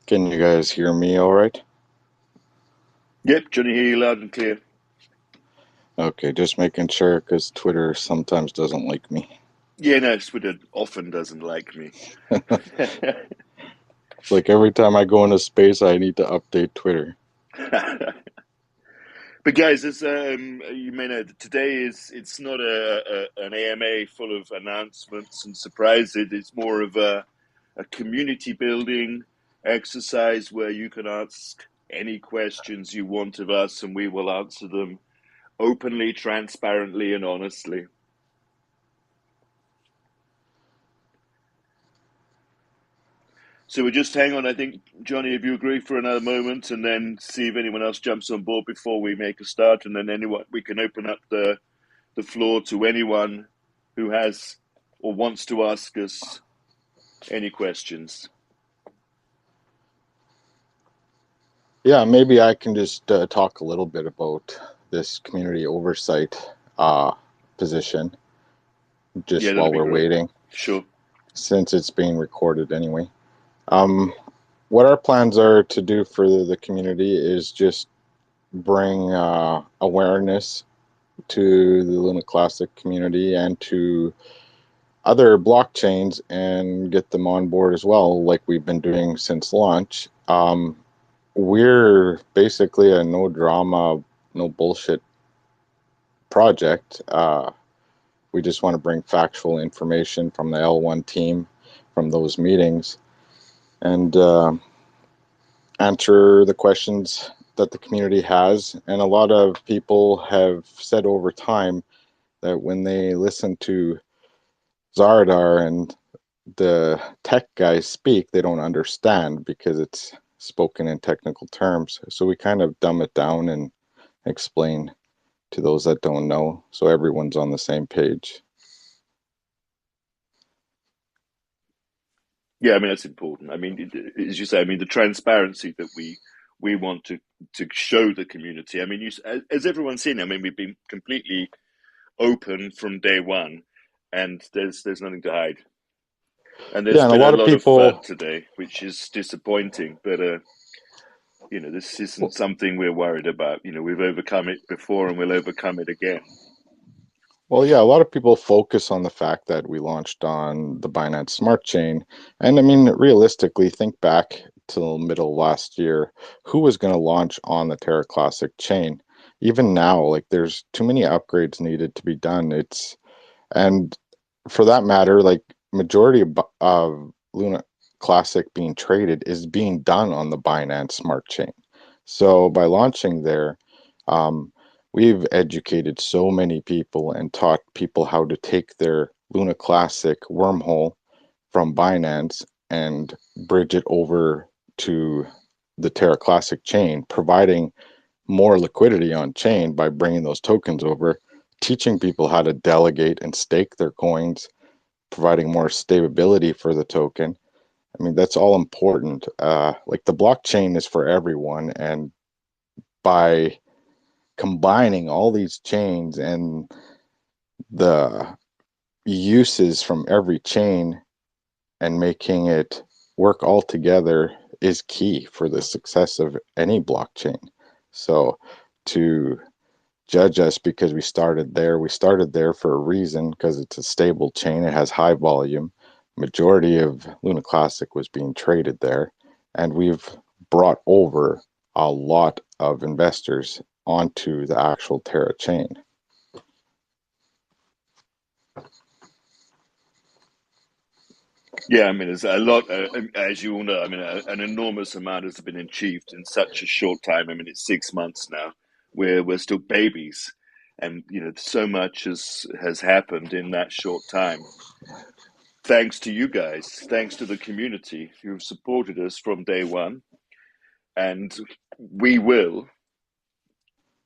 Can you guys hear me all right? Yep, Johnny, hear you loud and clear. Okay, just making sure because Twitter sometimes doesn't like me. Yeah, no, Twitter often doesn't like me. It's like every time I go into space, I need to update Twitter. But guys, as you may know, today it's not an AMA full of announcements and surprises. It's more of a community building exercise where you can ask any questions you want of us, and we will answer them openly, transparently, and honestly. So we just hang on, I think, Johnny, if you agree for another moment, and then see if anyone else jumps on board before we make a start, and then anyone we can open up the floor to anyone who has or wants to ask us any questions. Yeah, maybe I can just talk a little bit about this community oversight uh, position Yeah, just that'd while be we're great. waiting, Sure. since it's being recorded anyway. Um, what our plans are to do for the community is just bring awareness to the Luna Classic community and to other blockchains and get them on board as well, like we've been doing since launch. We're basically a no drama, no bullshit project. We just want to bring factual information from the L1 team from those meetings and answer the questions that the community has. And a lot of people have said over time that when they listen to Zardar and the tech guys speak, they don't understand because it's spoken in technical terms. So we kind of dumb it down and explain to those that don't know, so everyone's on the same page. Yeah, I mean that's important. I mean, as you say, I mean the transparency that we want to show the community. I mean, as everyone's seen, I mean we've been completely open from day one, and there's nothing to hide. And there's Yeah, and a been a lot of lot of FUD people, today, which is disappointing. But this isn't something we're worried about. We've overcome it before, and we'll overcome it again. well, yeah, a lot of people focus on the fact that we launched on the Binance Smart Chain. And I mean, realistically, think back till middle last year, who was going to launch on the Terra Classic chain? Even now, like there's too many upgrades needed to be done. And for that matter, like majority of Luna Classic being traded is being done on the Binance Smart Chain. So by launching there, um, we've educated so many people and taught people how to take their Luna Classic wormhole from Binance and bridge it over to the Terra Classic chain, providing more liquidity on chain by bringing those tokens over, teaching people how to delegate and stake their coins, providing more stability for the token. I mean, that's all important. Like the blockchain is for everyone, and by combining all these chains and the uses from every chain and making it work all together is key for the success of any blockchain. So to judge us because we started there for a reason because it's a stable chain, it has high volume. Majority of Luna Classic was being traded there, and we've brought over a lot of investors onto the actual Terra chain. Yeah, I mean, there's a lot, as you all know. I mean, an enormous amount has been achieved in such a short time. I mean, it's 6 months now. We're still babies, and so much has happened in that short time. Thanks to you guys, thanks to the community who've supported us from day one, and we will,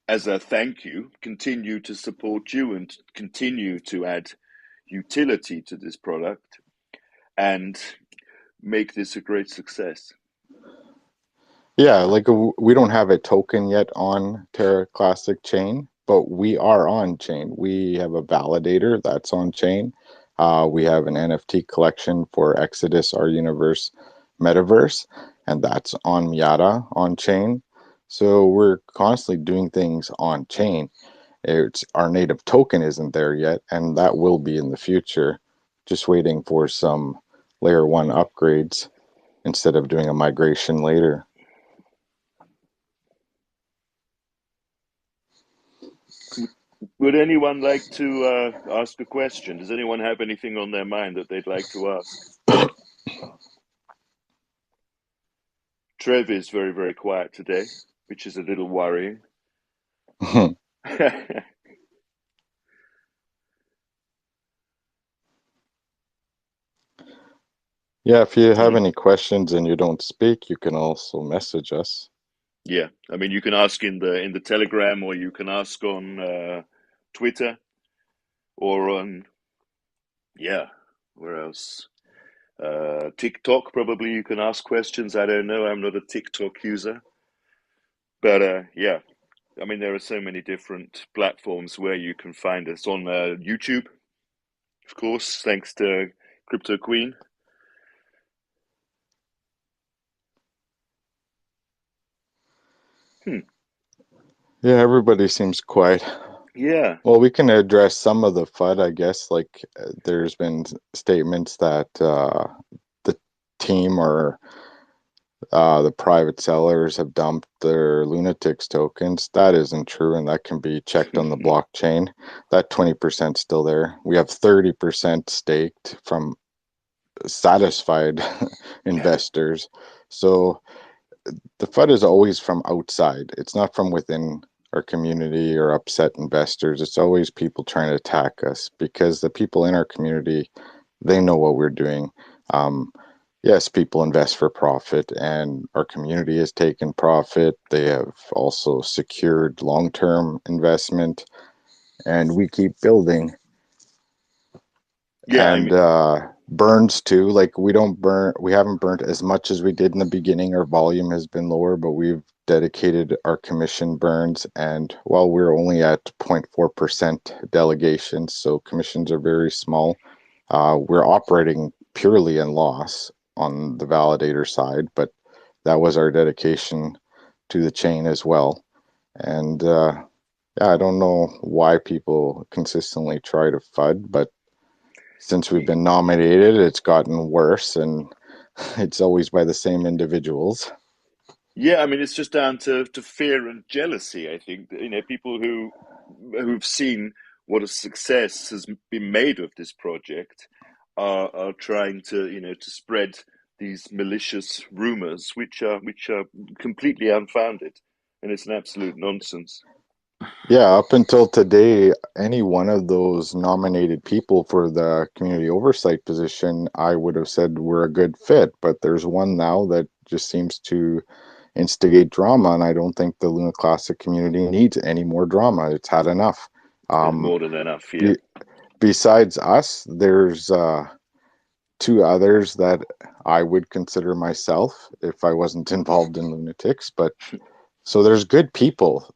as a thank you, continue to support you and continue to add utility to this product and make this a great success. Yeah, like we don't have a token yet on Terra Classic chain, but we are on chain. We have a validator that's on chain. We have an NFT collection for Exodus, our universe metaverse, and that's on Miata on chain. So we're constantly doing things on chain. It's our native token isn't there yet, and that will be in the future. Just waiting for some layer one upgrades instead of doing a migration later. Would anyone like to ask a question? Does anyone have anything on their mind that they'd like to ask? Trev is very, very quiet today, which is a little worrying. Yeah, if you have any questions and you don't speak, you can also message us. Yeah, I mean, you can ask in the Telegram, or you can ask on Twitter, or on where else? TikTok, probably you can ask questions. I don't know. I'm not a TikTok user, but yeah, I mean, there are so many different platforms where you can find us on YouTube, of course, thanks to Crypto Queen. Yeah, everybody seems quiet. Yeah. Well, we can address some of the FUD, I guess. Like, there's been statements that the team or the private sellers have dumped their Lunatics tokens. That isn't true, and that can be checked on the blockchain. That 20% still there. We have 30% staked from satisfied investors. So the FUD is always from outside. It's not from within our community or upset investors. It's always people trying to attack us because the people in our community, they know what we're doing. Yes, people invest for profit, and our community has taken profit. They have also secured long-term investment, and we keep building. Yeah, I And mean, burns too. Like we haven't burnt as much as we did in the beginning. Our volume has been lower, but we've dedicated our commission burns. And while we're only at 0.4% delegations, so commissions are very small, we're operating purely in loss on the validator side, but that was our dedication to the chain as well. And yeah, I don't know why people consistently try to FUD, but since we've been nominated, it's gotten worse, and it's always by the same individuals. yeah, I mean, it's just down to fear and jealousy. I think people who've seen what a success has been made of this project are trying to to spread these malicious rumors, which are completely unfounded, and it's an absolute nonsense. Yeah, up until today, any one of those nominated people for the community oversight position, I would have said we're a good fit. But there's one now that just seems to instigate drama, and I don't think the Luna Classic community needs any more drama. It's had enough. Um, More than enough here. be, Besides us, there's two others that I would consider myself if I wasn't involved in Lunatics. But so there's good people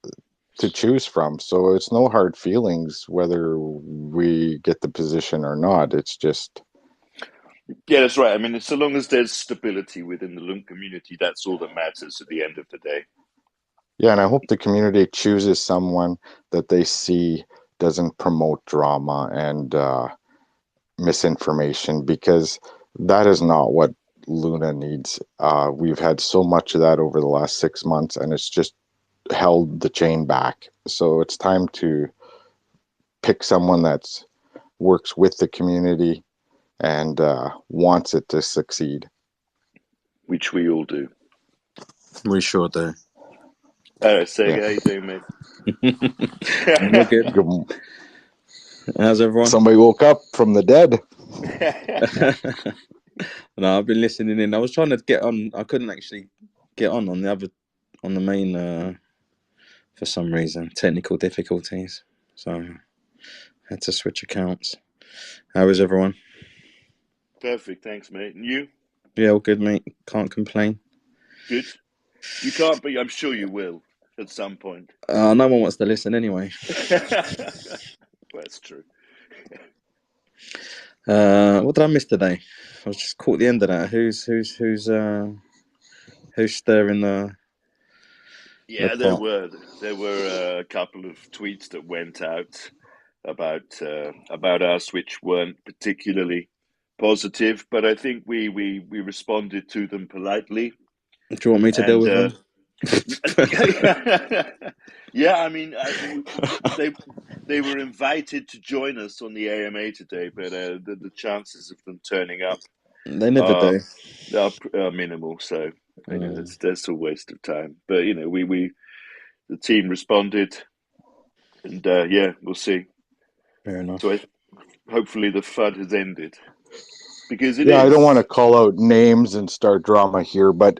to choose from. So it's no hard feelings whether we get the position or not. It's just, Yeah, that's right. I mean, so long as there's stability within the LUNC community, that's all that matters at the end of the day. yeah, and I hope the community chooses someone that they see doesn't promote drama and misinformation, because that is not what Luna needs. We've had so much of that over the last 6 months, and it's just held the chain back. So it's time to pick someone that works with the community and wants it to succeed. Which we all do. We sure do. All right, Sega, Yeah. how you doing, mate? We're good. How's everyone? Somebody woke up from the dead. No, I've been listening in. I was trying to get on. I couldn't actually get on the main for some reason. Technical difficulties. So I had to switch accounts. How is everyone? Perfect, thanks, mate. And you? Yeah, all good, mate. Can't complain. Good. You can't be. I'm sure you will at some point. No one wants to listen anyway. That's true. What did I miss today? I was just caught at the end of that. Who's Who's stirring the Yeah, pot? there were a couple of tweets that went out about us, which weren't particularly positive, but I think we responded to them politely. Do you want me to deal And with them? yeah, I mean, they they were invited to join us on the AMA today, but the chances of them turning up They never are do. are minimal. So you know, that's a waste of time. But you know, we the team responded, and yeah, we'll see. Fair enough. So hopefully the FUD has ended because it Yeah, I don't want to is. call out names and start drama here, but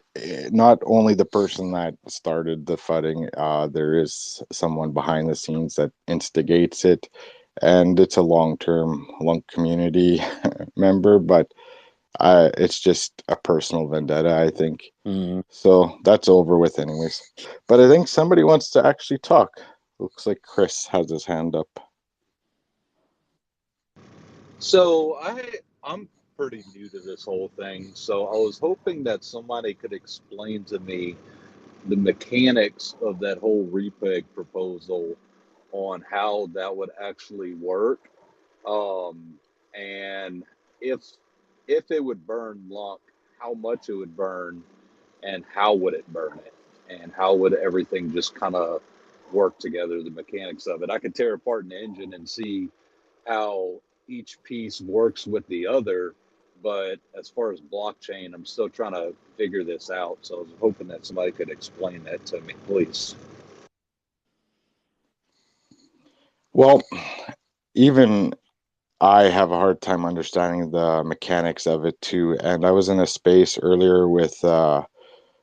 not only the person that started the fudding, there is someone behind the scenes that instigates it, and it's a long-term LUNC community member, but it's just a personal vendetta, I think. So that's over with anyways. But I think somebody wants to actually talk. Looks like Chris has his hand up. So I'm pretty new to this whole thing, so I was hoping that somebody could explain to me the mechanics of that whole repeg proposal on how that would actually work, um, and if if it would burn LUNC, how much it would burn, and how would it burn it, and how would everything just kind of work together, the mechanics of it. I could tear apart an engine and see how each piece works with the other. But as far as blockchain, I'm still trying to figure this out. So I was hoping that somebody could explain that to me, please. Well, even I have a hard time understanding the mechanics of it too. And I was in a space earlier with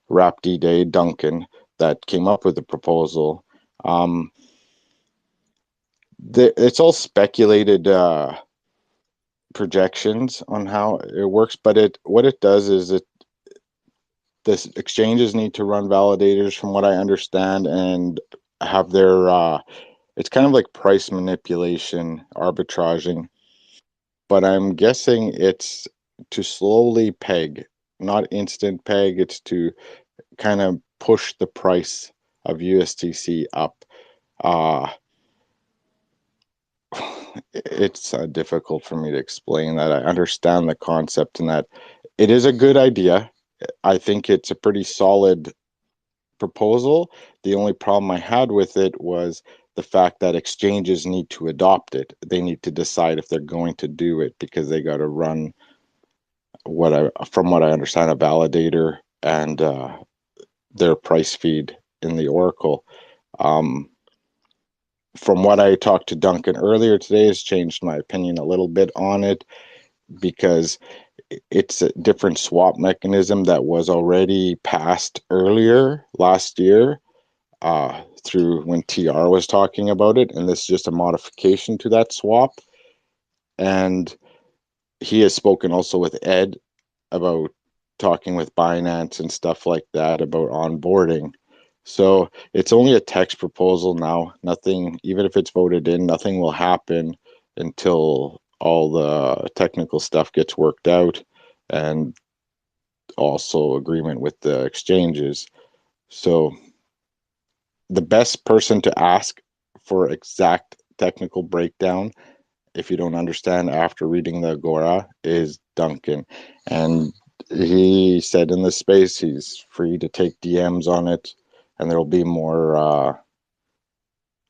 Rap D Day Duncan that came up with the proposal. Um, it's all speculated projections on how it works, but what it does is the exchanges need to run validators, from what I understand, and have their it's kind of like price manipulation, arbitraging, but I'm guessing it's to slowly peg, not instant peg. It's to kind of push the price of USDC up. Uh, it's difficult for me to explain that. I understand the concept and that it is a good idea. I think it's a pretty solid proposal. The only problem I had with it was the fact that exchanges need to adopt it. They need to decide if they're going to do it, because they got to run from what I understand, a validator and their price feed in the Oracle. Um, from what I talked to Duncan earlier today, has changed my opinion a little bit on it, because it's a different swap mechanism that was already passed earlier last year, through when TR was talking about it, and this is just a modification to that swap. And he has spoken also with Ed about talking with Binance and stuff like that about onboarding. So it's only a text proposal now. Nothing, even if it's voted in, nothing will happen until all the technical stuff gets worked out, and also agreement with the exchanges. So the best person to ask for exact technical breakdown, if you don't understand after reading the Agora, is Duncan. And he said in this space he's free to take DMs on it, and there'll be more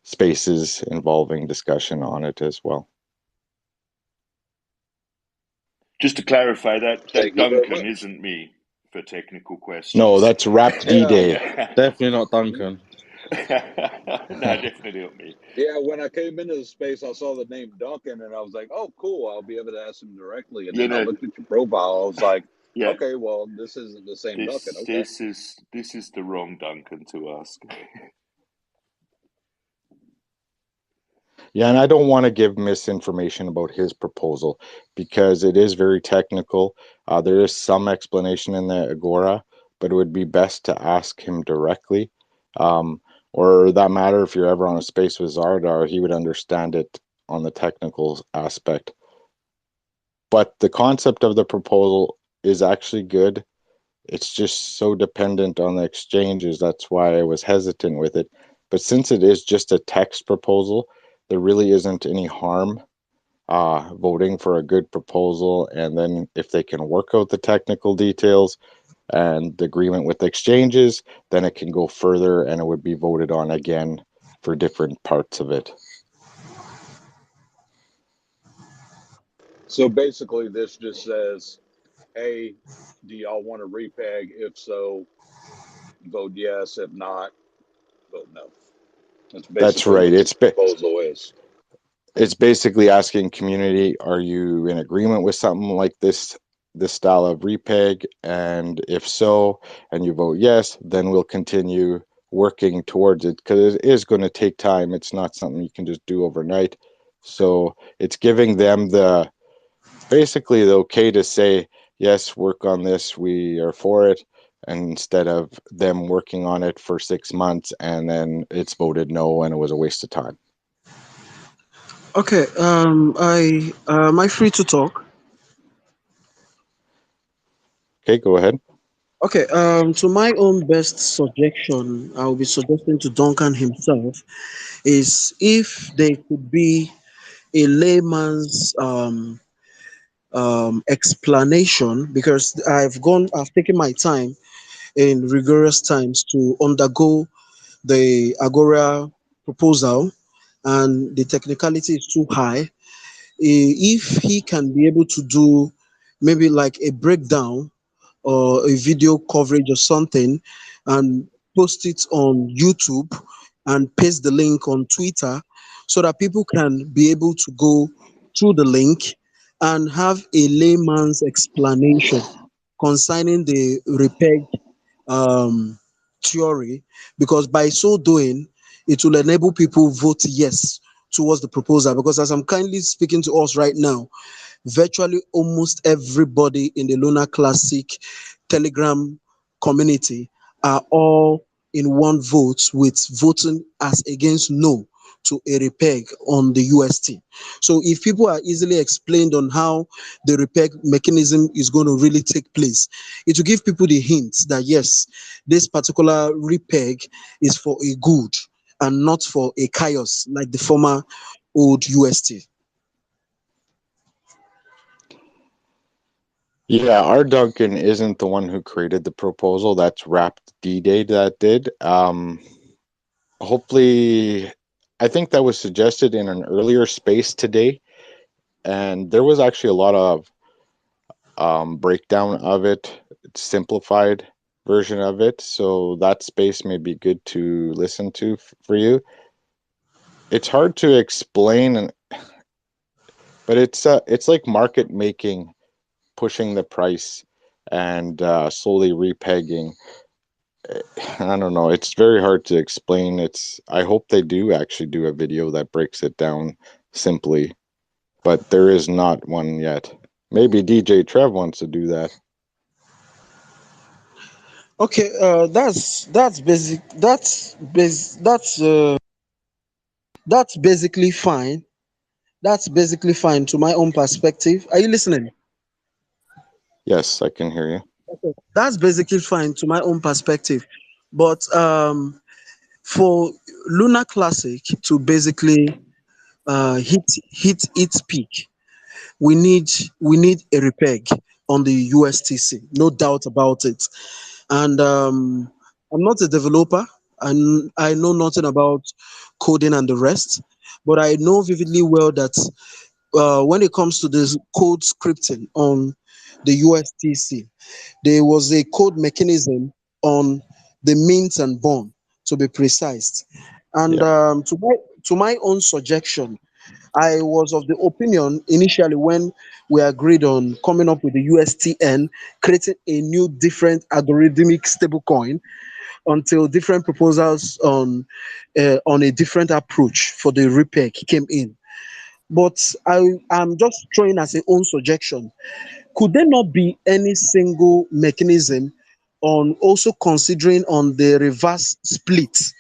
spaces involving discussion on it as well. Just to clarify, that Thank you very Duncan much. isn't me for technical No, questions. that's Wrapped D Yeah, Day. Yeah. Definitely not Duncan. No, definitely not me. yeah. When I came into the space, I saw the name Duncan, and I was like, "Oh, cool! I'll be able to ask him directly." And You then I know, looked at your profile. I was like, yeah, "Okay, well, this isn't the same Duncan." Okay. this is the wrong Duncan to ask. Yeah, and I don't want to give misinformation about his proposal, because it is very technical. There is some explanation in the Agora, but it would be best to ask him directly. Um, or that matter, if you're ever on a space with Zardar, he would understand it on the technical aspect. But the concept of the proposal is actually good. It's just so dependent on the exchanges. That's why I was hesitant with it. But since it is just a text proposal, there really isn't any harm voting for a good proposal. And then if they can work out the technical details and the agreement with the exchanges, then it can go further and it would be voted on again for different parts of it. So basically, this just says, hey, do y'all want to repeg? If so, vote yes. If not, vote no. That's That's basically right. what the proposal is. It's basically asking community, are you in agreement with something like this style of repeg? And if so, and you vote yes, then we'll continue working towards it, because it is going to take time. It's not something you can just do overnight. So it's giving them the basically the okay to say, yes, work on this, we are for it, and instead of them working on it for 6 months and then it's voted no and it was a waste of time. Okay, am I free to talk? Okay, go ahead. Okay, to my own best suggestion, I will be suggesting to Duncan himself is if there could be a layman's explanation, because I've taken my time in rigorous times to undergo the Agora proposal, and the technicality is too high. If he can be able to do maybe like a breakdown or a video coverage or something and post it on YouTube and paste the link on Twitter so that people can be able to go through the link and have a layman's explanation concerning the repeg um, theory, because by so doing, it will enable people vote yes towards the proposal. Because as I'm kindly speaking to us right now, virtually almost everybody in the Lunar Classic Telegram community are all in one vote, with voting as against no to a repeg on the UST. So if people are easily explained on how the repeg mechanism is going to really take place, it will give people the hint that yes, this particular repeg is for a good and not for a chaos like the former old UST. Yeah, our Duncan isn't the one who created the proposal. That's Wrapped D-Day that did. Hopefully, I think that was suggested in an earlier space today, and there was actually a lot of breakdown of it, simplified version of it. So that space may be good to listen to for you. It's hard to explain, but it's like market making, pushing the price and slowly repegging. I don't know. It's very hard to explain. I hope they do actually do a video that breaks it down simply, but there is not one yet. Maybe DJ Trev wants to do that. Okay, that's basic. That's basically fine. That's basically fine to my own perspective. Are you listening? Yes, I can hear you. Okay. That's basically fine to my own perspective. But for Lunar Classic to basically hit its peak, we need we need a repeg on the USTC, no doubt about it. And I'm not a developer, and I know nothing about coding and the rest, but I know vividly well that when it comes to this code scripting on the USTC, there was a code mechanism on the mint and bond, to be precise. And Yeah. to my own suggestion, I was of the opinion initially when we agreed on coming up with the USTN, creating a new different algorithmic stablecoin until different proposals on a different approach for the repeg came in. But am just throwing as a own suggestion. Could there not be any single mechanism on also considering on the reverse split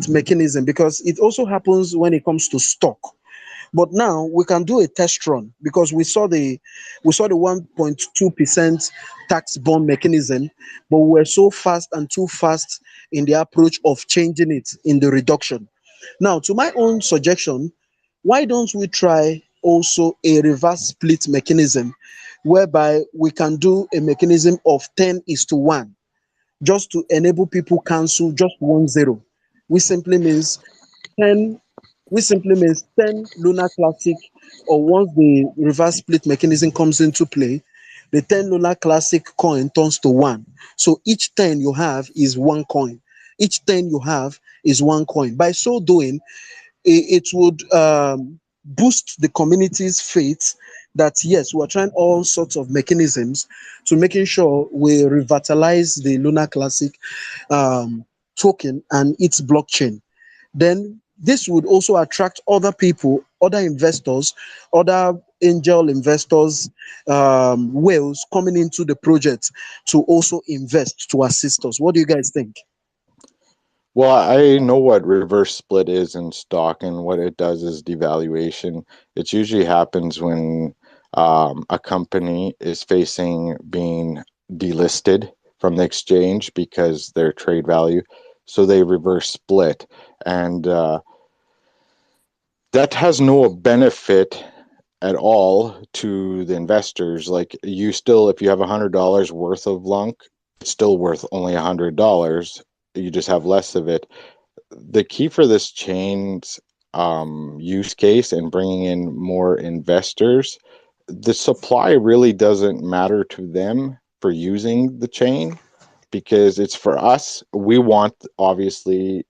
mechanism, because it also happens when it comes to stock. But now we can do a test run because we saw the 1.2% tax bond mechanism, but we were so fast and too fast in the approach of changing it in the reduction. Now, to my own suggestion, why don't we try also a reverse split mechanism whereby we can do a mechanism of 10:1 just to enable people cancel just 1 0, which simply means 10 which simply means 10 lunar classic, or once the reverse split mechanism comes into play, the 10 lunar classic coin turns to one. So each 10 you have is one coin. Each 10 you have is one coin. By so doing, it would boost the community's faith that yes, we're trying all sorts of mechanisms to making sure we revitalize the lunar classic token and its blockchain. Then this would also attract other people, other investors, other angel investors, whales coming into the project to also invest to assist us. What do you guys think? Well, I know what reverse split is in stock, and what it does is devaluation. It usually happens when a company is facing being delisted from the exchange because their trade value, so they reverse split, and that has no benefit at all to the investors. Like, you still, if you have $100 worth of LUNC, it's still worth only $100. You just have less of it. The key for this chain's use case and bringing in more investors, the supply really doesn't matter to them for using the chain, because it's for us. We want, obviously,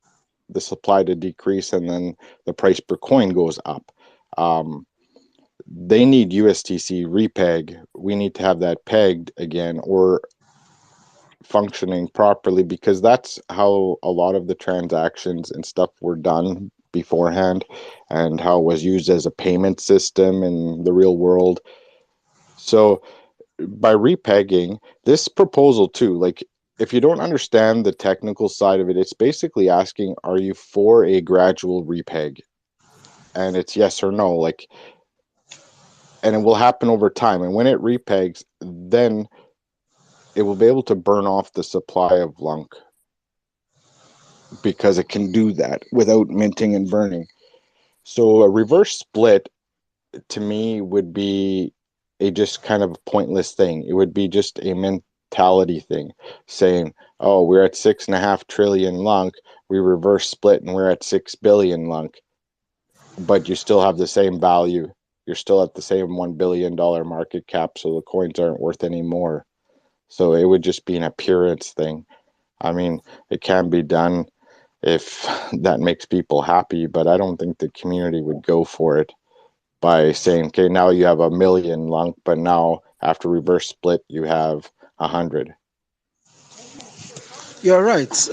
the supply to decrease and then the price per coin goes up. They need USTC repeg. We need to have that pegged again or functioning properly, because that's how a lot of the transactions and stuff were done beforehand, and how it was used as a payment system in the real world. So by repegging this proposal too, like, if you don't understand the technical side of it, it's basically asking, are you for a gradual repeg? And it's yes or no, like, and it will happen over time. And when it repegs, then it will be able to burn off the supply of LUNC, because it can do that without minting and burning. So a reverse split, to me, would be a just kind of pointless thing. It would be just a mentality thing, saying, oh, we're at 6.5 trillion LUNC, we reverse split and we're at 6 billion LUNC, but you still have the same value. You're still at the same $1 billion market cap, so the coins aren't worth any more. So it would just be an appearance thing. I mean, it can be done if that makes people happy, but I don't think the community would go for it by saying, okay, now you have 1 million LUNC, but now after reverse split, you have 100. You're right.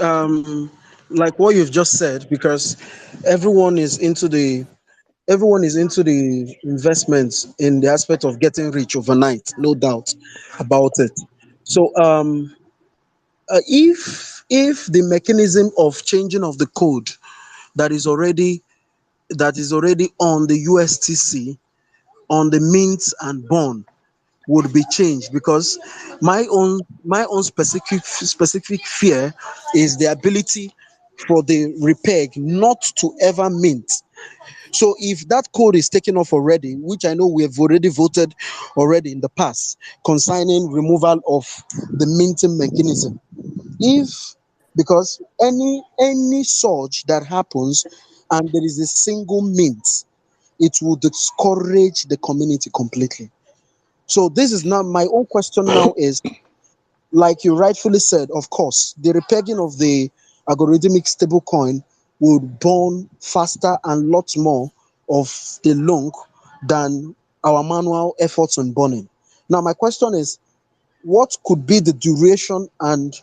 Like what you've just said, because everyone is into the everyone is into the investments in the aspect of getting rich overnight, no doubt about it. So if the mechanism of changing of the code that is already on the USTC, on the mint and bond, would be changed, because my own specific fear is the ability for the repeg not to ever mint. So if that code is taken off already, which I know we have already voted already in the past concerning removal of the minting mechanism, if because any surge that happens and there is a single mint, it will discourage the community completely. So this is now my own question now is, like you rightfully said, of course, the repegging of the algorithmic stablecoin would burn faster and lots more of the LUNC than our manual efforts on burning. Now, my question is, what could be the duration and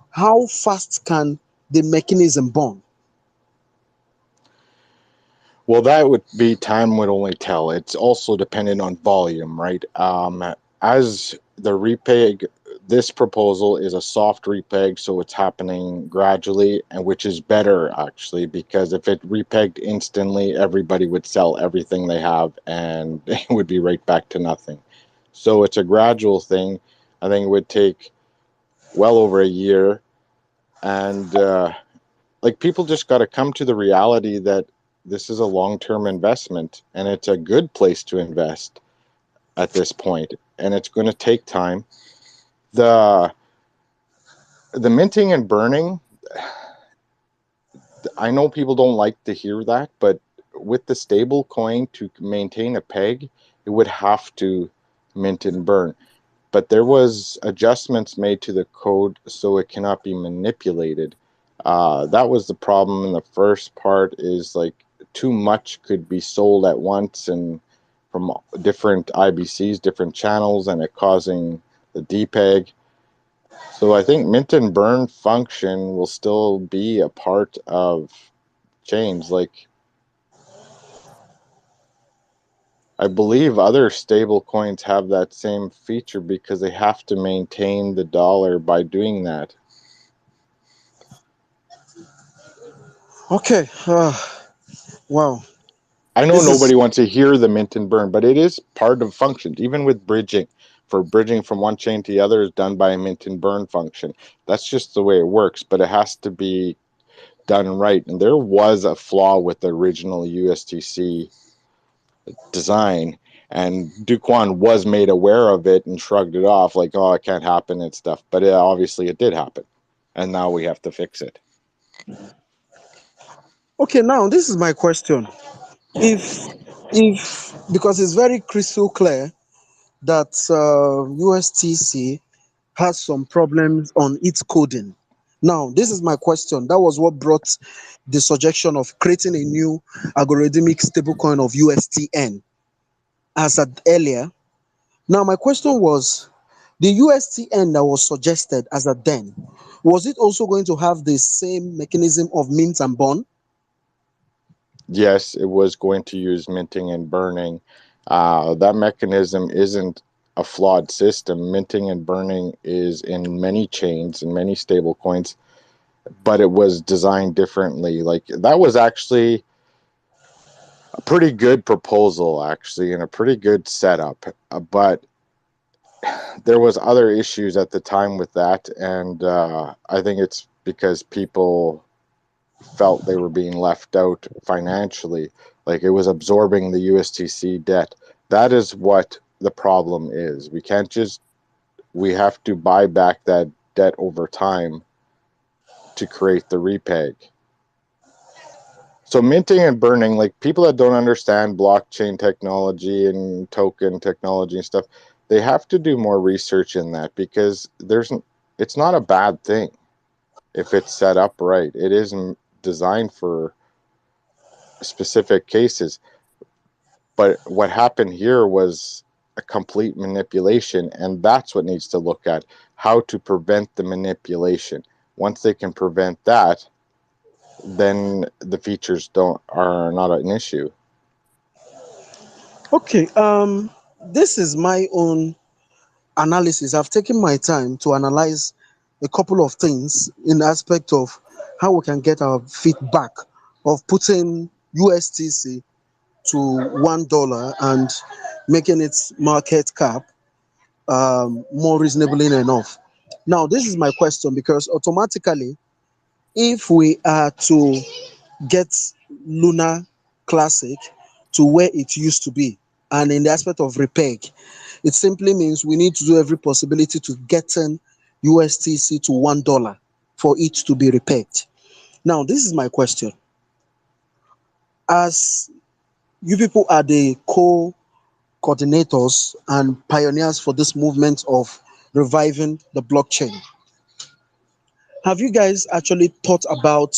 how fast can the mechanism burn? Well, that would be, time would only tell. It's also dependent on volume, right? As the this proposal is a soft repeg, so it's happening gradually, and which is better actually, because if it repegged instantly, everybody would sell everything they have and it would be right back to nothing. So it's a gradual thing. I think it would take well over a year, and like, people just got to come to the reality that this is a long-term investment, and it's a good place to invest at this point, and it's going to take time. The minting and burning, I know people don't like to hear that, but with the stable coin, to maintain a peg, it would have to mint and burn. But there was adjustments made to the code so it cannot be manipulated. That was the problem in the first part, is like too much could be sold at once and from different IBCs, different channels, and it causing the depeg. So I think mint and burn function will still be a part of chains. Like, I believe other stable coins have that same feature because they have to maintain the dollar by doing that. Okay. Wow. I know This is nobody wants to hear the mint and burn, but it is part of functions, even with bridging. For bridging from one chain to the other is done by a mint and burn function. That's just the way it works, but it has to be done right. And there was a flaw with the original USTC design, and Duquan was made aware of it and shrugged it off like, oh, it can't happen and stuff. But obviously it did happen, and now we have to fix it. okay. Now, this is my question. If, because it's very crystal clear that USTC has some problems on its coding. Now, this is my question. That was what brought the suggestion of creating a new algorithmic stablecoin of USTN as at earlier. Now, my question was, the USTN that was suggested as at then, was it also going to have the same mechanism of mint and burn? Yes, it was going to use minting and burning. That mechanism isn't a flawed system. Minting and burning is in many chains and many stable coins, but it was designed differently. Like, that was actually a pretty good proposal, actually, and a pretty good setup. But there was other issues at the time with that, and I think it's because people felt they were being left out financially. Like, it was absorbing the USTC debt. That is what the problem is. We have to buy back that debt over time to create the repeg. So minting and burning, like, people that don't understand blockchain technology and token technology and stuff, they have to do more research in that, because it's not a bad thing if it's set up right. It isn't designed for specific cases. But what happened here was a complete manipulation, and that's what needs to look at, how to prevent the manipulation. Once they can prevent that, then the features are not an issue. Okay, this is my own analysis. I've taken my time to analyze a couple of things in the aspect of how we can get our feedback of putting USTC to $1 and making its market cap more reasonably enough. Now, this is my question, because automatically, if we are to get Luna Classic to where it used to be, and in the aspect of repeg, it simply means we need to do every possibility to getting USTC to $1 for it to be repegged. Now, this is my question. As you people are the co-coordinators and pioneers for this movement of reviving the blockchain, have you guys actually thought about,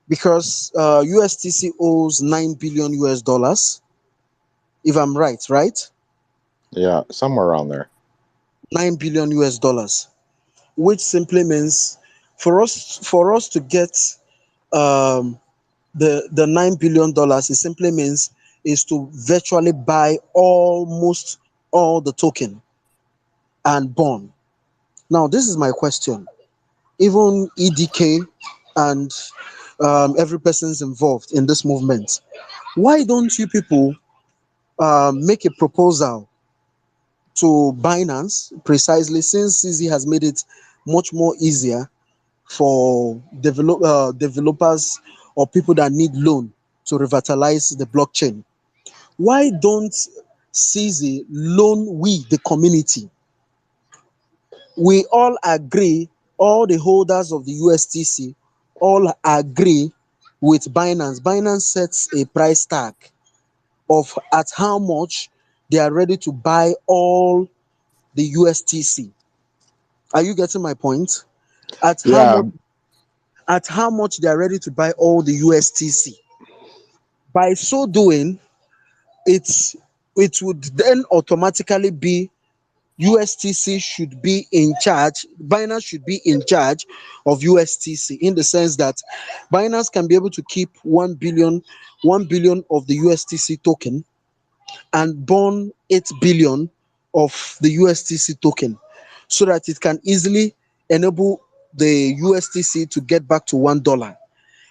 because USTC owes 9 billion US dollars, if I'm right? Yeah, somewhere around there. 9 billion US dollars, which simply means for us to get the $9 billion, it simply means is to virtually buy almost all the token and bond. Now, this is my question. Even EDK and every person's involved in this movement, why don't you people make a proposal to Binance, precisely since CZ has made it much more easier for developers or people that need loan to revitalize the blockchain? Why don't CZ loan we, the community? We all agree, all the holders of the USTC all agree with Binance. Binance sets a price tag of at how much they are ready to buy all the USTC. Are you getting my point? At how Yeah, much they are ready to buy all the USTC. By so doing, it's it would then automatically be USTC should be in charge, Binance should be in charge of USTC, in the sense that Binance can be able to keep 1 billion of the USTC token and burn 8 billion of the USTC token, so that it can easily enable the USTC to get back to $1.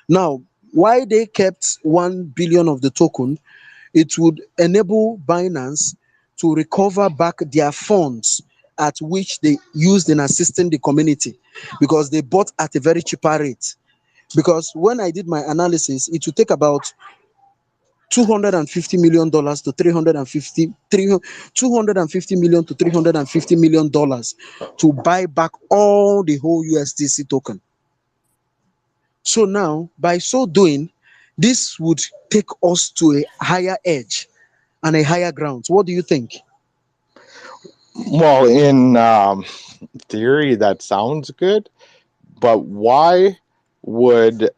Now, why they kept 1 billion of the token, it would enable Binance to recover back their funds at which they used in assisting the community, because they bought at a very cheaper rate. Because when I did my analysis, it would take about $250 million to 250 million to $350 million to buy back all the whole USDC token. So now, by so doing, this would take us to a higher edge and a higher ground. What do you think? well, in theory, that sounds good, but why would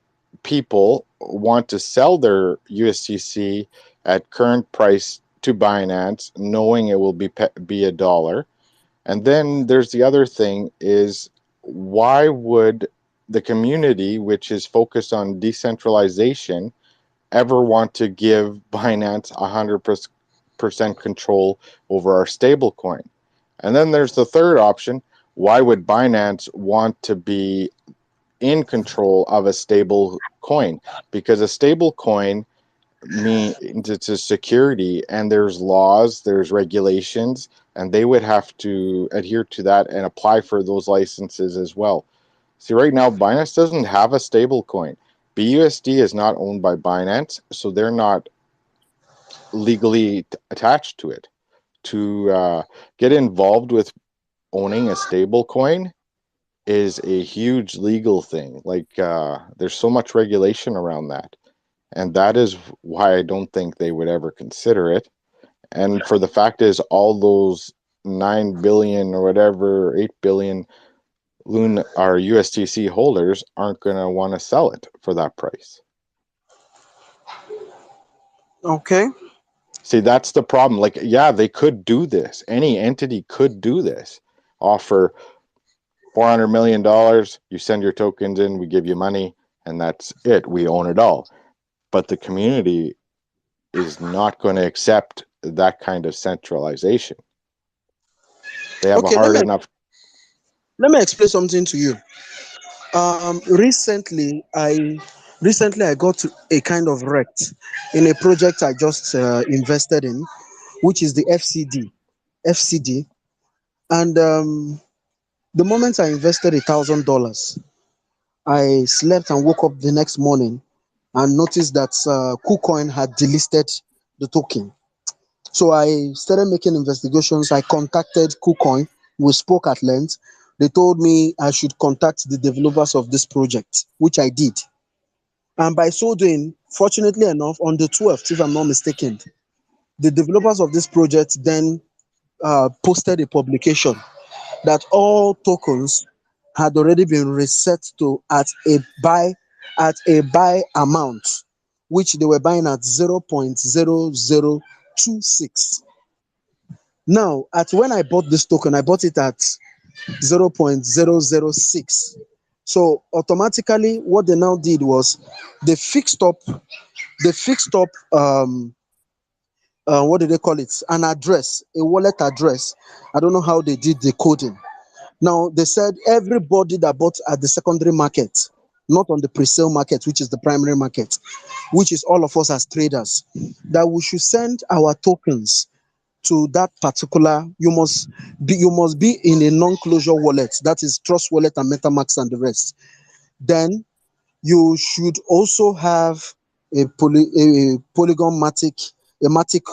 people want to sell their USDC at current price to Binance, knowing it will be $1? And then there's the other thing is, why would the community, which is focused on decentralization, ever want to give Binance 100% control over our stablecoin? And then there's the third option. Why would Binance want to be in control of a stable coin? Because a stable coin means it's a security, and there's laws, there's regulations, and they would have to adhere to that and apply for those licenses as well. See, right now, Binance doesn't have a stable coin. BUSD is not owned by Binance, so they're not legally attached to it. To get involved with owning a stable coin is a huge legal thing. Like, there's so much regulation around that. And that is why I don't think they would ever consider it. And for the fact is, all those 9 billion or whatever, 8 billion our USDC holders aren't going to want to sell it for that price. Okay. See, that's the problem. Like, yeah, they could do this. Any entity could do this. Offer $400 million, you send your tokens in, we give you money, and that's it. We own it all. But the community is not going to accept that kind of centralization. They have Okay, a hard enough. let me explain something to you. Recently I got a kind of wrecked in a project I just invested in, which is the FCD. And the moment I invested $1,000, I slept and woke up the next morning and noticed that KuCoin had delisted the token. So I started making investigations. I contacted KuCoin. We spoke at length. They told me I should contact the developers of this project, which I did. And by so doing, fortunately enough, on the 12th, if I'm not mistaken, the developers of this project then posted a publication that all tokens had already been reset to at a buy amount, which they were buying at 0.0026. Now, at when I bought this token, I bought it at 0.006. So automatically, what they now did was they fixed up what do they call it? An address, a wallet address. I don't know how they did the coding. Now they said everybody that bought at the secondary market, not on the pre-sale market, which is the primary market, which is all of us as traders, that we should send our tokens to that particular. You must be in a non-closure wallet, that is Trust Wallet and MetaMask and the rest. Then you should also have a Polygon Matic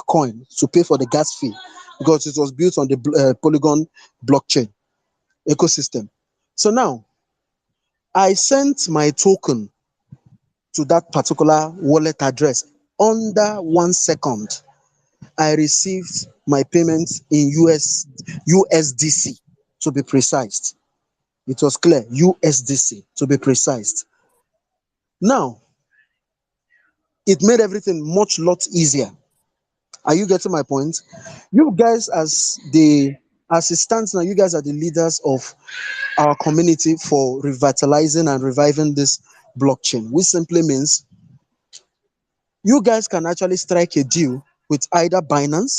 coin to pay for the gas fee, because it was built on the Polygon blockchain ecosystem. So now I sent my token to that particular wallet address. Under 1 second, I received my payments in USDC, to be precise. It was clear, USDC to be precise. Now, it made everything much lot easier. Are you getting my point? You guys, as it stands now, you guys are the leaders of our community for revitalizing and reviving this blockchain, which simply means you guys can actually strike a deal with either Binance,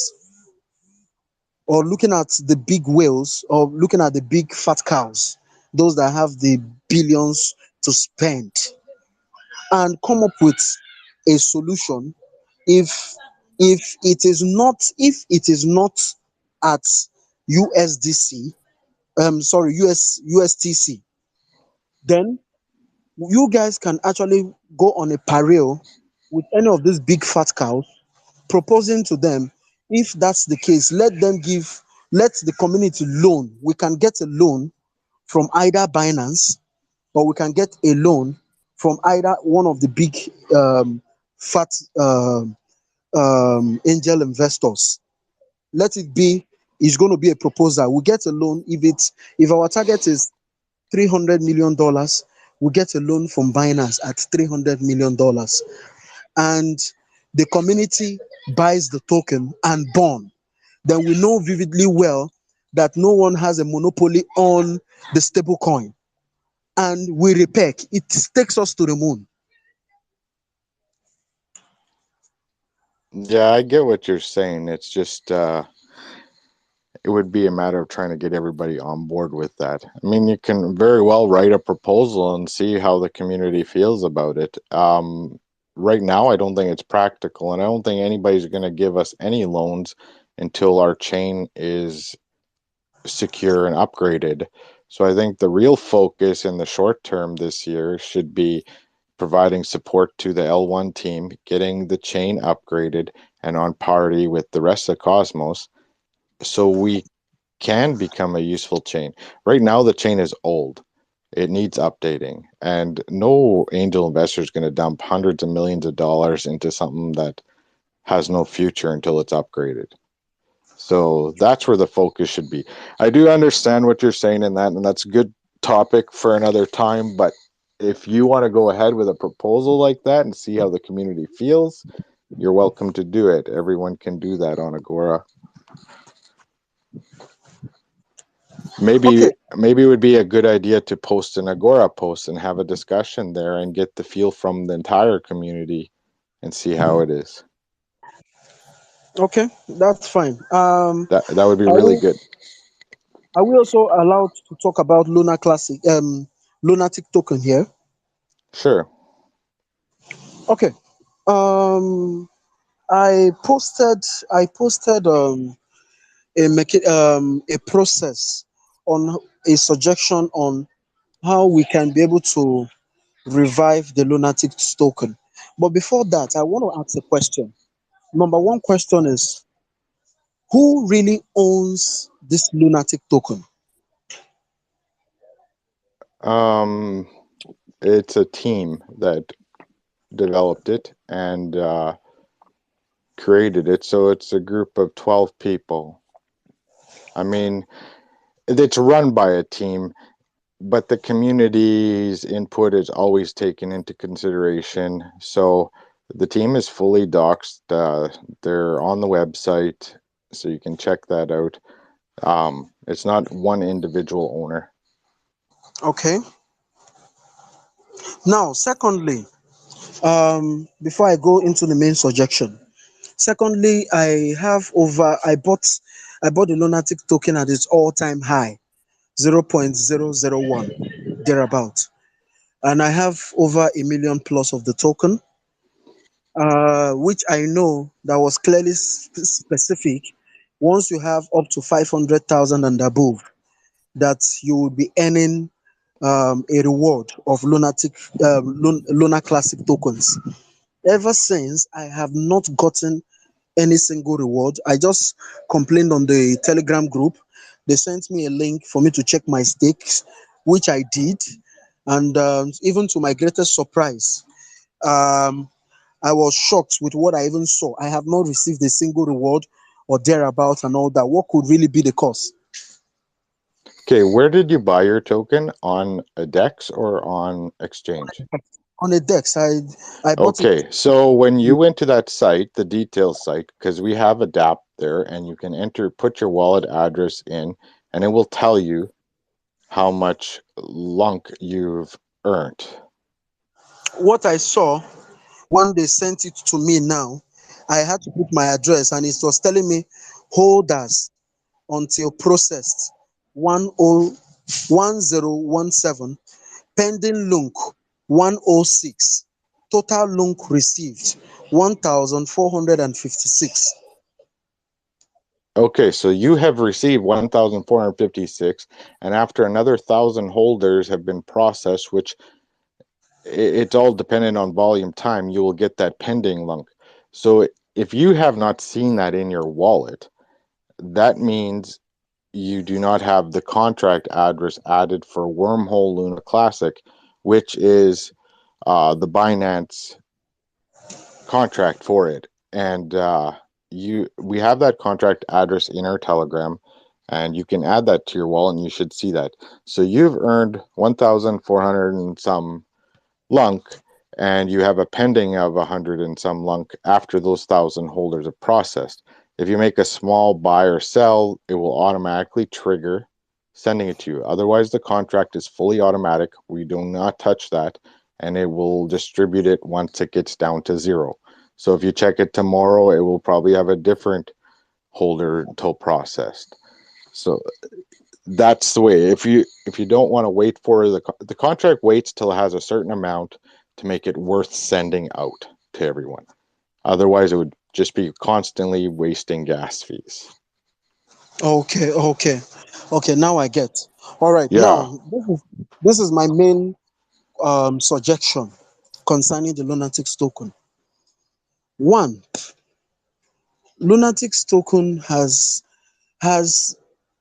or looking at the big whales, or looking at the big fat cows, those that have the billions to spend, and come up with a solution. If it is not at USDC, sorry, USTC, then you guys can actually go on a parallel with any of these big fat cows, proposing to them, if that's the case, let the community loan. We can get a loan from either Binance, or we can get a loan from either one of the big fat angel investors. Let it be, it's going to be a proposal. We get a loan. If our target is $300 million, we get a loan from Binance at $300 million, and the community buys the token and bond. Then we know vividly well that no one has a monopoly on the stable coin, and we repair. It takes us to the moon. Yeah, I get what you're saying. It's just it would be a matter of trying to get everybody on board with that. I mean, you can very well write a proposal and see how the community feels about it. Right now, I don't think it's practical, and I don't think anybody's going to give us any loans until our chain is secure and upgraded. So I think the real focus in the short term this year should be providing support to the L1 team, getting the chain upgraded and on parity with the rest of Cosmos, so we can become a useful chain. Right now, the chain is old. It needs updating, and no angel investor is going to dump hundreds of millions of dollars into something that has no future until it's upgraded. So that's where the focus should be. I do understand what you're saying in that, and that's a good topic for another time. But if you want to go ahead with a proposal like that and see how the community feels, you're welcome to do it. Everyone can do that on Agora. Maybe Okay. it would be a good idea to post an Agora post and have a discussion there and get the feel from the entire community and see how it is. Okay, that's fine. That would be Are really we good. are we also allowed to talk about Lunatic Token here? Sure. Okay. Um, I posted a process on a suggestion on how we can be able to revive the Lunatic Token. But before that, I want to ask a question. Number one question is, who really owns this Lunatic Token? It's a team that developed it and created it. So it's a group of 12 people. I mean, it's run by a team, but the community's input is always taken into consideration. So the team is fully doxed. They're on the website, so you can check that out. It's not one individual owner. Okay. Now, secondly, before I go into the main suggestion, secondly, I bought the Lunatic Token at its all-time high. 0.001 thereabout. And I have over a million plus of the token, which I know that was clearly specific. Once you have up to 500,000 and above, that you will be earning a reward of Luna Classic tokens. Ever since, I have not gotten any single reward. I just complained on the Telegram group. They sent me a link for me to check my stakes, which I did. And even to my greatest surprise, um, I was shocked with what I even saw. I have not received a single reward or thereabout and all that. What could really be the cause? Okay, where did you buy your token? On a DEX or on exchange? On a DEX, I bought it. Okay, so when you went to that site, the details site, because we have a DApp there, and you can put your wallet address in, and it will tell you how much LUNC you've earned. What I saw when they sent it to me now, I had to put my address and it was telling me holders until processed 1017, pending LUNC 106, total LUNC received 1456. Okay, so you have received 1,456, and after another 1,000 holders have been processed, which it's all dependent on volume time, you will get that pending LUNC. So if you have not seen that in your wallet, that means you do not have the contract address added for Wormhole Luna Classic, which is the Binance contract for it. And we have that contract address in our Telegram, and you can add that to your wallet, and you should see that. So you've earned 1,400 and some LUNC, and you have a pending of 100 and some LUNC after those 1,000 holders are processed. If you make a small buy or sell, it will automatically trigger sending it to you. Otherwise, the contract is fully automatic. We do not touch that, and it will distribute it once it gets down to zero. So if you check it tomorrow, it will probably have a different holder until processed. So that's the way. If you don't want to wait for the contract, waits till it has a certain amount to make it worth sending out to everyone. Otherwise, it would just be constantly wasting gas fees. Okay. Now I get. All right. Yeah. Now this is my main suggestion concerning the Lunatics token. One, Lunatics token has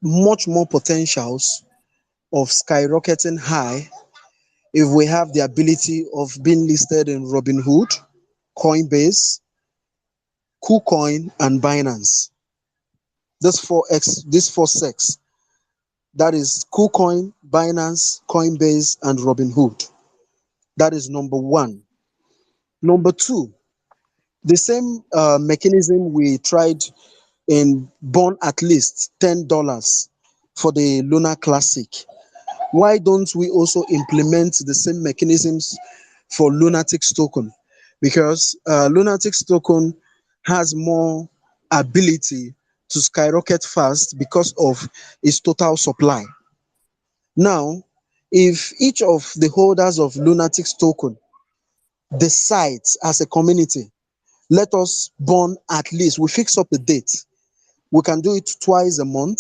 much more potentials of skyrocketing high if we have the ability of being listed in Robinhood, Coinbase, KuCoin, and Binance. This four sex, that is KuCoin, Binance, Coinbase, and Robinhood. That is number one. Number two, the same mechanism we tried in burn at least $10 for the Luna Classic. Why don't we also implement the same mechanisms for Lunatics token? Because Lunatics token has more ability to skyrocket fast because of its total supply. Now, if each of the holders of Lunatics token decides as a community, let us burn at least, we fix up the date. We can do it twice a month,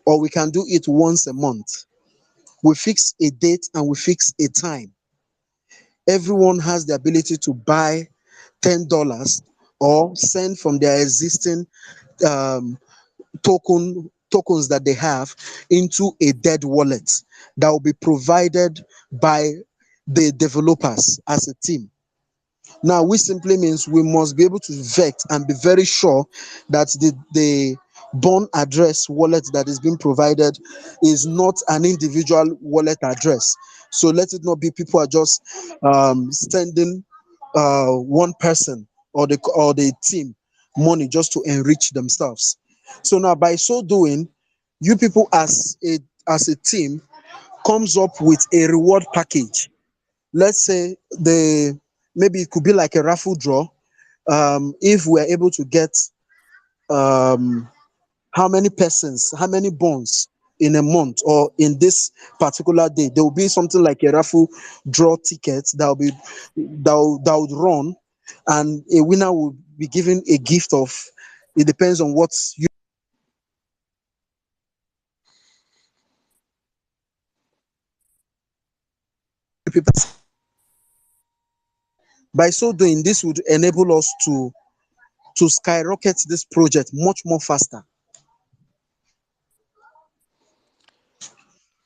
or we can do it once a month. We fix a date and we fix a time. Everyone has the ability to buy $10 or send from their existing um, tokens that they have into a dead wallet that will be provided by the developers as a team. Now, which simply means we must be able to vet and be very sure that the bond address wallet that is being provided is not an individual wallet address. So let it not be people are just sending one person or the team money just to enrich themselves. So now by so doing, you people as a team comes up with a reward package. Let's say maybe it could be like a raffle draw. If we're able to get how many persons, how many bonds in a month or in this particular day, there will be something like a raffle draw ticket that would run, and a winner will be given a gift of. It depends on what you people. By so doing, this would enable us to skyrocket this project much more faster.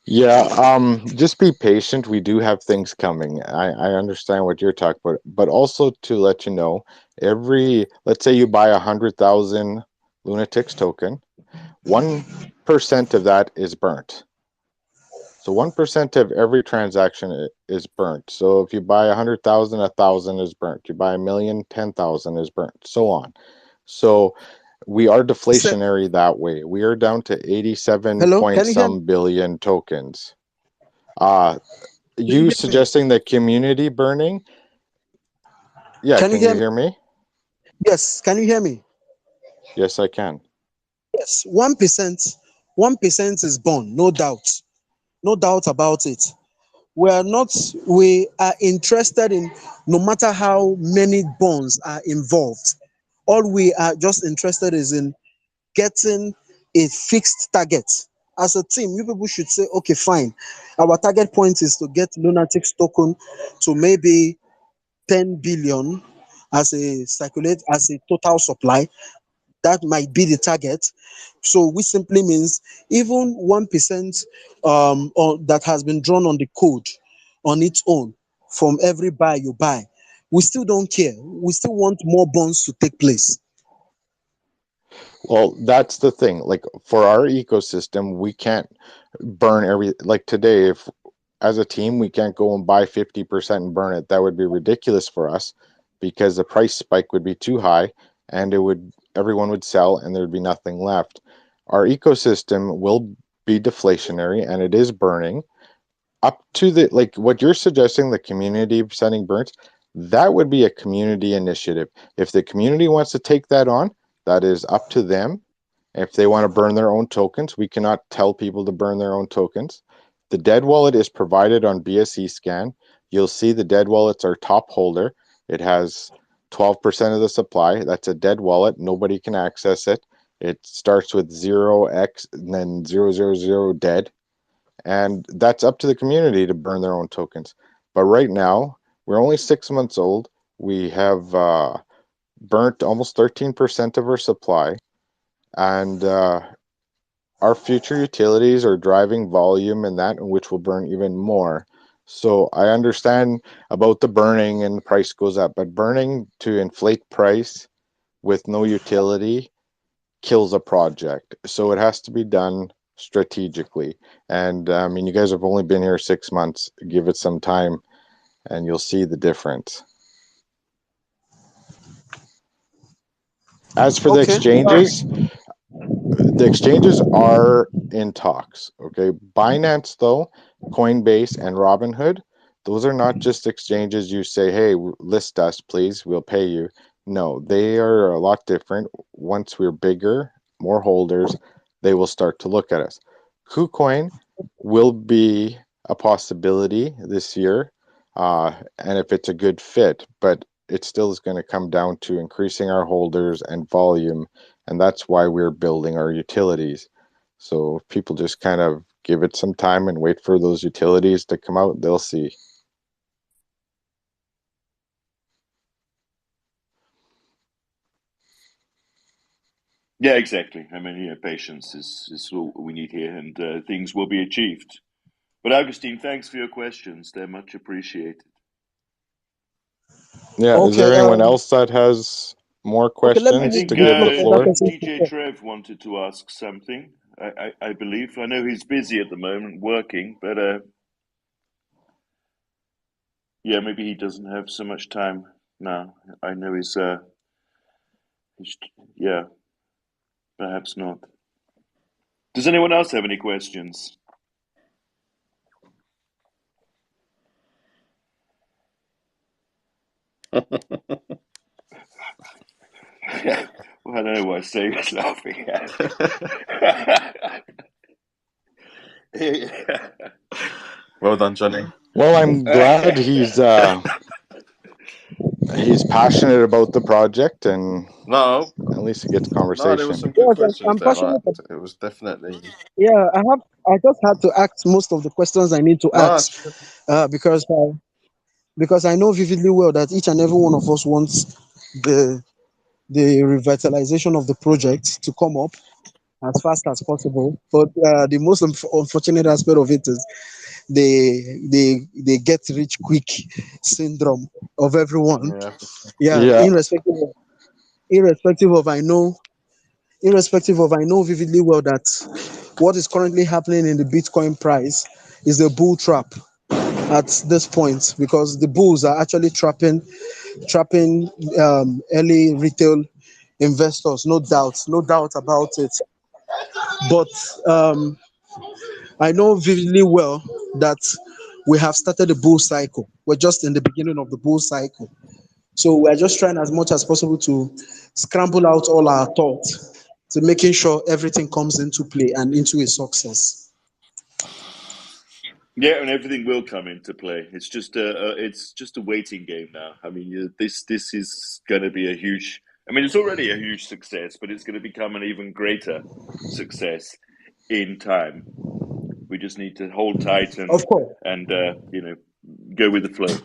Yeah, just be patient. We do have things coming. I understand what you're talking about, but also to let you know, let's say you buy 100,000 Lunatics token, 1% of that is burnt. So 1% of every transaction is burnt. So if you buy 100,000, 1,000 is burnt. You buy a million, 10,000 is burnt, so on. So we are deflationary that way. We are down to 87 Hello, point can you hear me? some billion tokens. Can you You hear me? suggesting the community burning? Yeah, Can you can you hear me? hear me? Yes, can you hear me? Yes, I can. Yes, 1%, 1% is born, no doubt about it. We are interested in, no matter how many bonds are involved, all we are just interested is in getting a fixed target. As a team, you people should say, okay, fine, our target point is to get Lunatics token to maybe 10 billion as a total supply. That might be the target. So which simply means even 1% or that has been drawn on the code on its own from every buy you buy, we still don't care. We still want more bonds to take place. Well, that's the thing. Like for our ecosystem, we can't burn like today, if as a team we can't go and buy 50% and burn it. That would be ridiculous for us because the price spike would be too high and everyone would sell and there'd be nothing left. Our ecosystem will be deflationary and it is burning up to the, like what you're suggesting, the community setting burns, that would be a community initiative. If the community wants to take that on, that is up to them. If they want to burn their own tokens, we cannot tell people to burn their own tokens. The dead wallet is provided on BSE scan. You'll see the dead wallet's our top holder. It has 12% of the supply. That's a dead wallet. Nobody can access it. It starts with 0x and then 000 dead. And that's up to the community to burn their own tokens. But right now, we're only 6 months old. We have burnt almost 13% of our supply. And our future utilities are driving volume and that, which will burn even more. So I understand about the burning and the price goes up, but burning to inflate price with no utility kills a project. So it has to be done strategically. And I mean, you guys have only been here 6 months. Give it some time and you'll see the difference. As for Okay. the exchanges are in talks. Okay. Binance, though, Coinbase, and Robinhood, those are not just exchanges you say, hey, list us, please, we'll pay you. No, they are a lot different. Once we're bigger, more holders, they will start to look at us. KuCoin will be a possibility this year, and if it's a good fit, but it still is going to come down to increasing our holders and volume, and that's why we're building our utilities. So if people just kind of give it some time and wait for those utilities to come out, they'll see. Yeah, exactly. I mean, patience is what we need here, and things will be achieved. But Augustine, thanks for your questions. They're much appreciated. Yeah, is Okay. there anyone else that has more Okay. Let I me questions move think to to the give the floor. floor? DJ Trev wanted to ask something. I believe. I know he's busy at the moment working, but yeah, maybe he doesn't have so much time now. I know he's yeah, perhaps not. Does anyone else have any questions? Well, I don't know why Sagan's laughing at. Well done, Johnny. Well, I'm glad he's passionate about the project, and No, at least he gets no, conversation. there was some good Yes, questions I'm there. Like, passionate. it was definitely. Yeah, I just had to ask most of the questions I need to No, ask because I know vividly well that each and every one of us wants the the revitalization of the project to come up as fast as possible. But the most unfortunate aspect of it is they get rich quick syndrome of everyone. yeah. Yeah, Yeah, irrespective of I know vividly well that what is currently happening in the Bitcoin price is a bull trap at this point because the bulls are actually trapping early retail investors. No doubt about it. But I know vividly well that we have started a bull cycle. We're just in the beginning of the bull cycle. So we're just trying as much as possible to scramble out all our thoughts to making sure everything comes into play and into a success. Yeah, and everything will come into play. It's just a waiting game now. I mean, this is going to be a huge. I mean, it's already a huge success, but it's going to become an even greater success in time. We just need to hold tight and Of course. go with the flow.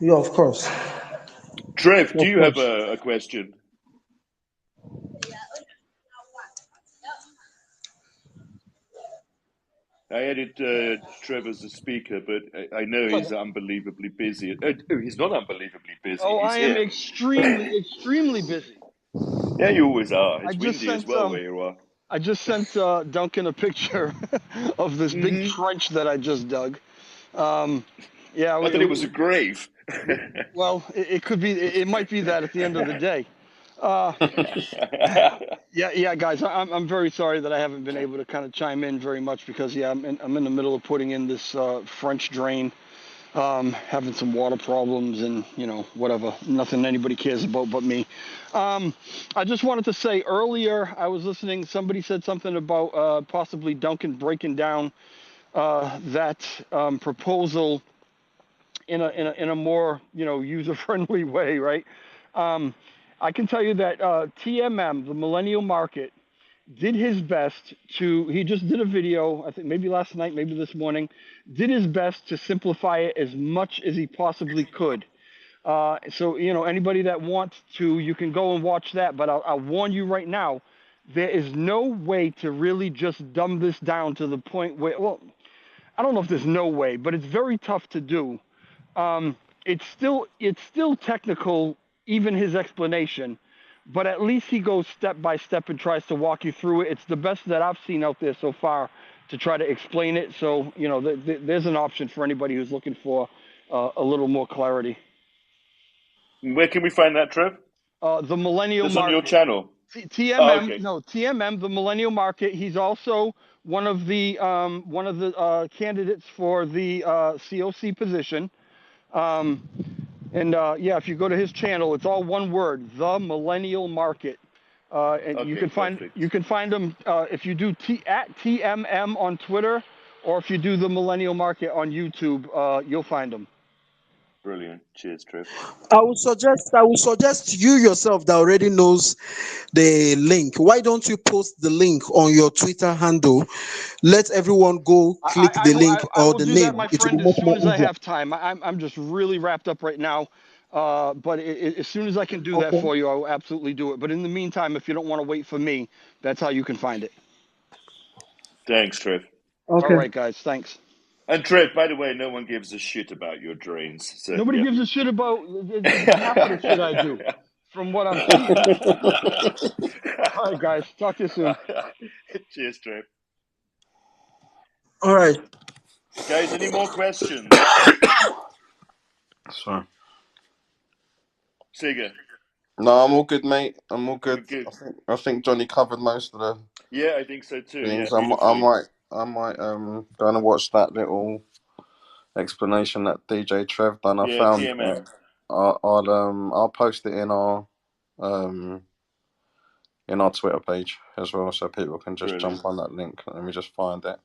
Yeah, of course. Trev, do Of you have course. a question? I added Trev as a speaker, but I know he's unbelievably busy. He's not unbelievably busy. Oh, He's I am here. extremely busy. Yeah, you always are. I It's just windy as sent well where you are. Duncan a picture of this big trench that I just dug. Yeah, I thought it was a grave. well, it could be. It might be that at the end of the day. Yeah, guys. I'm very sorry that I haven't been able to kind of chime in very much because I'm in the middle of putting in this French drain. Having some water problems and whatever, nothing anybody cares about but me. I just wanted to say earlier I was listening, somebody said something about possibly Duncan breaking down that proposal in a more user friendly way, right? I can tell you that TMM, the Millennial Market, did his best he just did a video, I think maybe last night, maybe this morning, did his best to simplify it as much as he possibly could. So, anybody that wants to, you can go and watch that, but I'll warn you right now, there is no way to really just dumb this down to the point where, well, I don't know if there's no way, but it's very tough to do. It's still technical, even his explanation, but at least he goes step by step and tries to walk you through it. It's the best that I've seen out there so far to try to explain it. So there's an option for anybody who's looking for a little more clarity. Where can we find that, Trev? The Millennial Just on your Market. channel. TMM, Oh, okay. no, TMM, the Millennial Market. He's also one of the candidates for the COC position. Yeah, if you go to his channel, it's all one word: the Millennial Market. And Okay, you can find him if you do at TMM on Twitter, or if you do the Millennial Market on YouTube, you'll find him. Brilliant. Cheers, Trev. I would suggest you yourself that already knows the link. Why don't you post the link on your Twitter handle? Let everyone go click the link I or will the do that, name. my It will friend, be as much soon more as I easier. have time. I'm just really wrapped up right now. But as soon as I can do that Okay. for you, I will absolutely do it. But in the meantime, if you don't want to wait for me, that's how you can find it. Thanks, Trev. All Okay. right, guys. Thanks. And Trev, by the way, no one gives a shit about your drains. So Nobody yeah. gives a shit about half of the shit I do, from what I'm seeing. All right, guys. Talk to you soon. Cheers, Trev. All right. Guys, any more questions? Sorry. Sigga. No, I'm all good, mate. I'm all You're good. good. I think Johnny covered most of the Yeah, I think so too. Yeah, things. beautifully. I might go and watch that little explanation that DJ Trev done. I Yeah, found TMM. I'll post it in our in our Twitter page as well, so people can just Brilliant. jump on that link. Let me just find it.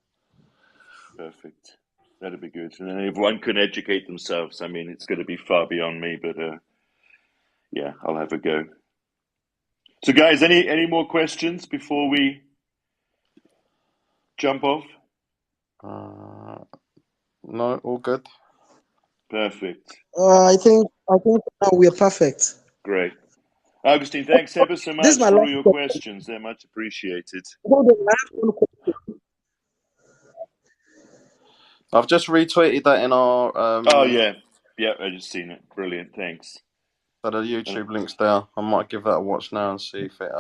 Perfect. That'd be good. And then everyone can educate themselves. I mean, it's going to be far beyond me, but yeah, I'll have a go. So, guys, any more questions before we jump off? No, all good. Perfect. I think now we are perfect. Great. Augustine, thanks ever so This is much my for all last your question. questions. They're much appreciated. Hold on, I have one question. I've just retweeted that in our Oh, yeah. Yeah, I just seen it. Brilliant. Thanks. so the YouTube link's there. I might give that a watch now and see if it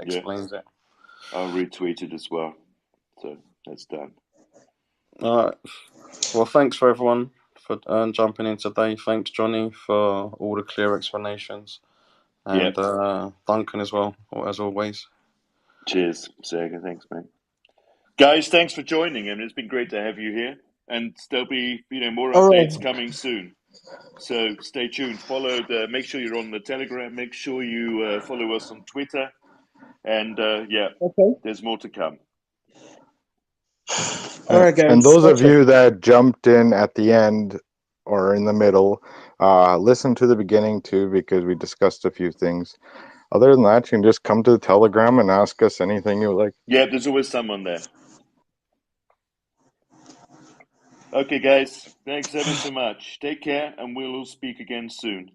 explains it. I'll retweet it as well. So that's done. All right. Well, thanks for everyone for jumping in today. Thanks, Johnny, for all the clear explanations, and Duncan as well, as always. Cheers, Sega. Thanks, mate. Guys, thanks for joining, and it's been great to have you here. And there'll be more All updates right. coming soon. So stay tuned. Make sure you're on the Telegram. Make sure you follow us on Twitter. And Okay. there's more to come. All right, guys. And those of Okay. you that jumped in at the end or in the middle, listen to the beginning too, because we discussed a few things. Other than that, you can just come to the Telegram and ask us anything you like. Yeah, there's always someone there. Okay, guys. Thanks ever so much. Take care, and we'll all speak again soon.